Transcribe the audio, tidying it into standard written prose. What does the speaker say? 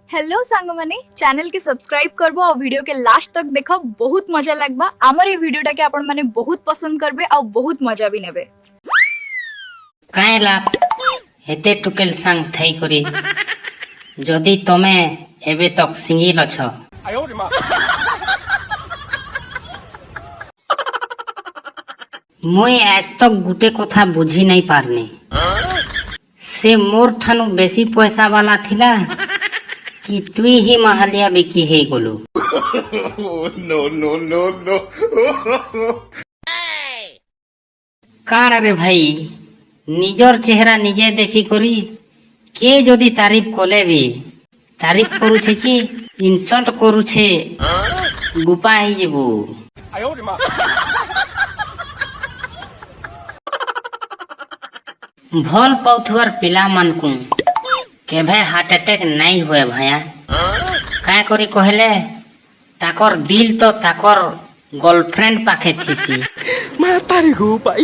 Hello सांग माने channel के सब्सक्राइब करबो और वीडियो के लास्ट तक देखो बहुत मजा लगबा। आमर ये वीडियोटा के आपण माने बहुत पसंद करबे और बहुत मजा भी नेबे। काहे लाभ हेते टुकेल सांग थई करी जदि तमे एबे तक सिंगिल अछ मुई आज तक गुटे कथा बुझी नहीं पारनी से मोर ठानु बेसी पैसा वाला थिला कि तुई ही महालिया बिकी हे गोलू। नो काण रे भाई निजर चेहरा निजे देखी करी के जदि तारीफ कले भी तारीफ करूछे कि इनसल्ट करूछे गुपा ही जेबू। भल पाउथुआर पिला मन को केभे हार्ट अटैक नहीं हुए भैया काय करी कहले ताकर दिल तो ताकर गर्लफ्रेंड पाखे थीसी Mata रे गो भाई।